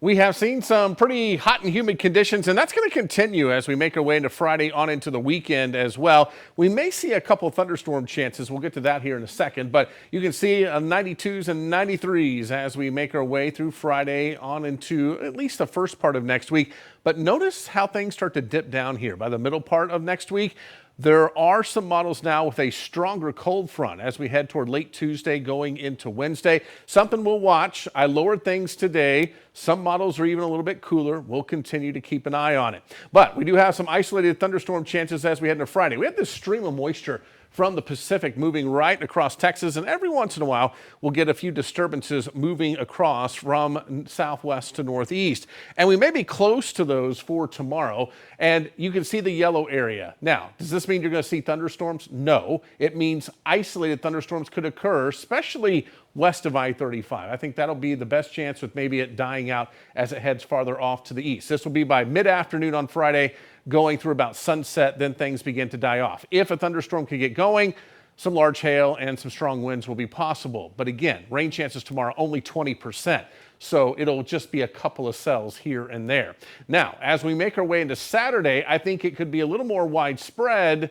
We have seen some pretty hot and humid conditions, and that's going to continue as we make our way into Friday on into the weekend as well. We may see a couple thunderstorm chances. We'll get to that here in a second, but you can see 92s and 93s as we make our way through Friday on into at least the first part of next week. But notice how things start to dip down here by the middle part of next week. There are some models now with a stronger cold front as we head toward late Tuesday going into Wednesday. Something we'll watch. I lowered things today. Some models are even a little bit cooler. We'll continue to keep an eye on it. But we do have some isolated thunderstorm chances as we head into Friday. We have this stream of moisture from the Pacific moving right across Texas, and every once in a while we'll get a few disturbances moving across from southwest to northeast, and we may be close to those for tomorrow. And you can see the yellow area. Now, does this mean you're going to see thunderstorms? No, it means isolated thunderstorms could occur, especially west of I-35. I think that'll be the best chance, with maybe it dying out as it heads farther off to the east. This will be by mid-afternoon on Friday, going through about sunset, then things begin to die off. If a thunderstorm can get going, some large hail and some strong winds will be possible. But again, rain chances tomorrow only 20%. So it'll just be a couple of cells here and there. Now, as we make our way into Saturday, I think it could be a little more widespread,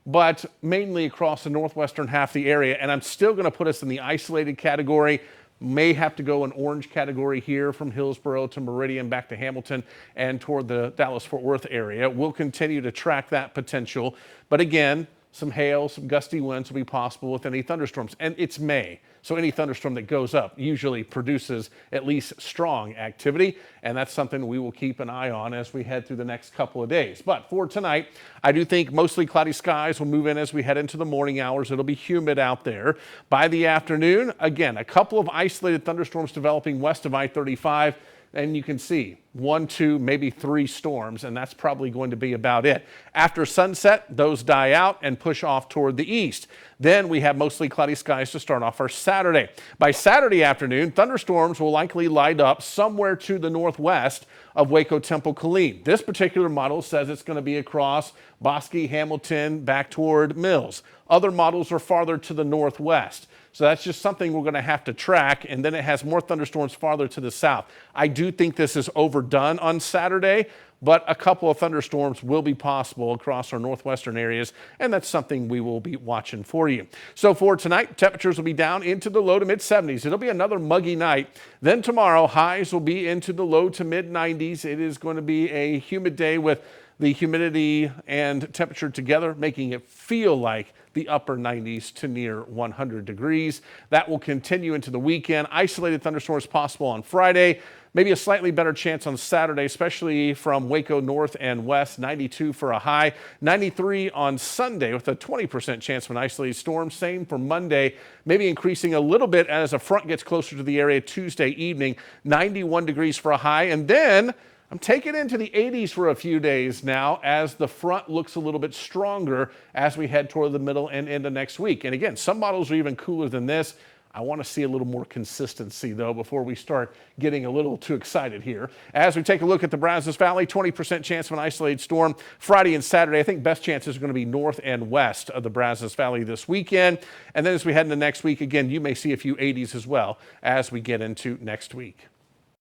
but mainly across the northwestern half of the area. And I'm still going to put us in the isolated category. May have to go an orange category here from Hillsborough to Meridian, back to Hamilton and toward the Dallas-Fort Worth area. We'll continue to track that potential. But again, some hail, some gusty winds will be possible with any thunderstorms. And it's May, so any thunderstorm that goes up usually produces at least strong activity. And that's something we will keep an eye on as we head through the next couple of days. But for tonight, I do think mostly cloudy skies will move in as we head into the morning hours. It'll be humid out there. By the afternoon, again, a couple of isolated thunderstorms developing west of I-35. And you can see 1, 2, maybe 3 storms, and that's probably going to be about it. After sunset, those die out and push off toward the east. Then we have mostly cloudy skies to start off our Saturday. By Saturday afternoon, thunderstorms will likely light up somewhere to the northwest of Waco, Temple, Killeen. This particular model says it's going to be across Bosque, Hamilton, back toward Mills. Other models are farther to the northwest. So that's just something we're going to have to track. And then it has more thunderstorms farther to the south. I do think this is overdone on Saturday, but a couple of thunderstorms will be possible across our northwestern areas, and that's something we will be watching for you. So for tonight, temperatures will be down into the low to mid 70s. It'll be another muggy night. Then tomorrow, highs will be into the low to mid 90s. It is going to be a humid day with the humidity and temperature together, making it feel like the upper 90s to near 100 degrees. That will continue into the weekend. Isolated thunderstorms possible on Friday. Maybe a slightly better chance on Saturday, especially from Waco north and west. 92 for a high. 93 on Sunday with a 20% chance of an isolated storm. Same for Monday, maybe increasing a little bit as a front gets closer to the area Tuesday evening. 91 degrees for a high. And then I'm taking it into the 80s for a few days now as the front looks a little bit stronger as we head toward the middle and into next week. And again, some models are even cooler than this. I want to see a little more consistency, though, before we start getting a little too excited here. As we take a look at the Brazos Valley, 20% chance of an isolated storm Friday and Saturday. I think best chances are going to be north and west of the Brazos Valley this weekend. And then as we head into next week, again, you may see a few 80s as well as we get into next week.